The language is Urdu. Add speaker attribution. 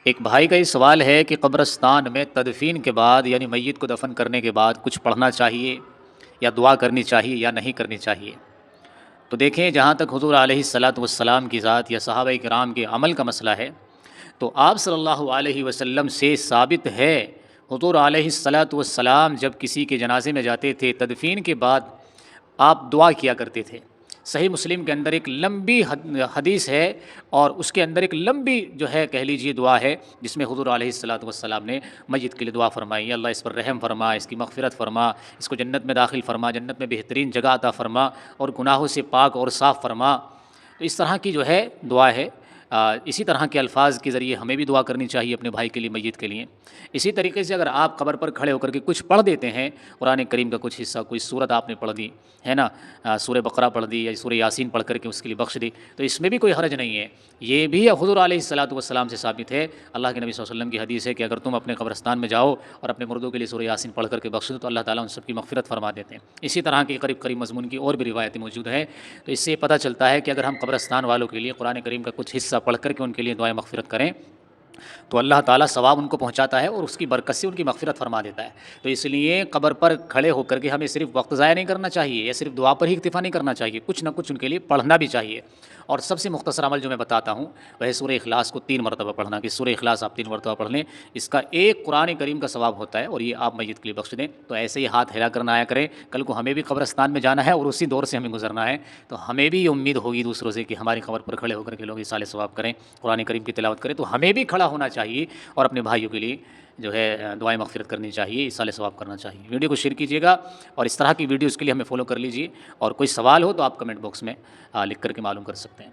Speaker 1: ایک بھائی کا یہ سوال ہے کہ قبرستان میں تدفین کے بعد یعنی میت کو دفن کرنے کے بعد کچھ پڑھنا چاہیے یا دعا کرنی چاہیے یا نہیں کرنی چاہیے؟ تو دیکھیں، جہاں تک حضور علیہ الصلاۃ والسلام کی ذات یا صحابہ کرام کے عمل کا مسئلہ ہے تو آپ صلی اللہ علیہ وسلم سے ثابت ہے، حضور علیہ الصلاۃ والسلام جب کسی کے جنازے میں جاتے تھے تدفین کے بعد آپ دعا کیا کرتے تھے۔ صحیح مسلم کے اندر ایک لمبی حدیث ہے، اور اس کے اندر ایک لمبی جو ہے کہہ لیجیے دعا ہے، جس میں حضور علیہ الصلاۃ والسلام نے میت کے لیے دعا فرمائی، اللہ اس پر رحم فرما، اس کی مغفرت فرما، اس کو جنت میں داخل فرما، جنت میں بہترین جگہ عطا فرما، اور گناہوں سے پاک اور صاف فرما۔ تو اس طرح کی جو ہے دعا ہے۔ اسی طرح کے الفاظ کے ذریعے ہمیں بھی دعا کرنی چاہیے اپنے بھائی کے لیے، میت کے لیے۔ اسی طریقے سے اگر آپ قبر پر کھڑے ہو کر کے کچھ پڑھ دیتے ہیں، قرآن کریم کا کچھ حصہ، کوئی سورت آپ نے پڑھ دی ہے نا، سورہ بقرہ پڑھ دی یا سورہ یاسین پڑھ کر کے اس کے لیے بخش دی، تو اس میں بھی کوئی حرج نہیں ہے۔ یہ بھی حضور علیہ الصلاۃ والسلام سے ثابت ہے، اللہ کے نبی صلی اللہ علیہ وسلم کی حدیث ہے کہ اگر تم اپنے قبرستان میں جاؤ اور اپنے مردوں کے لیے سورہ یاسین پڑھ کر کے بخش دو تو اللہ تعالیٰ ان سب کی مغفرت فرما دیتے ہیں۔ اسی طرح کے قریب قریب مضمون کی اور بھی روایتیں موجود ہیں۔ تو اس سے یہ پتہ چلتا ہے کہ اگر ہم قبرستان والوں کے لیے قرآن کریم کا کچھ حصہ پڑھ کر کے ان کے لیے دعائیں مغفرت کریں تو اللہ تعالیٰ ثواب ان کو پہنچاتا ہے اور اس کی برکت سے ان کی مغفرت فرما دیتا ہے۔ تو اس لیے قبر پر کھڑے ہو کر کے ہمیں صرف وقت ضائع نہیں کرنا چاہیے یا صرف دعا پر ہی اکتفا نہیں کرنا چاہیے، کچھ نہ کچھ ان کے لیے پڑھنا بھی چاہیے۔ اور سب سے مختصر عمل جو میں بتاتا ہوں وہ ہے سورہ اخلاص کو 3 مرتبہ پڑھنا، کہ سورہ اخلاص آپ 3 مرتبہ پڑھ لیں، اس کا ایک قرآن کریم کا ثواب ہوتا ہے، اور یہ آپ میت کے لیے بخش دیں۔ تو ایسے ہی ہاتھ ہلا کر نہ آیا کریں، کل کو ہمیں بھی قبرستان میں جانا ہے اور اسی دور سے ہمیں گزرنا ہے، تو ہمیں بھی یہ امید ہوگی دوسروں سے کہ ہماری قبر پر کھڑے ہو کر کے لوگ اصالہ ثواب کریں، قرآن کریم کی تلاوت کریں، تو ہمیں بھی کھڑا ہونا چاہیے اور اپنے بھائیوں کے لیے جو ہے دعائیں مغفرت کرنی چاہیے، اصالہ ثواب کرنا چاہیے۔ ویڈیو کو شیئر کیجیے گا، اور اس طرح کی ویڈیوز کے لیے ہمیں فالو کر لیجیے، اور کوئی سوال ہو تو آپ کمنٹ باکس میں لکھ کر کے معلوم کر سکتے ہیں۔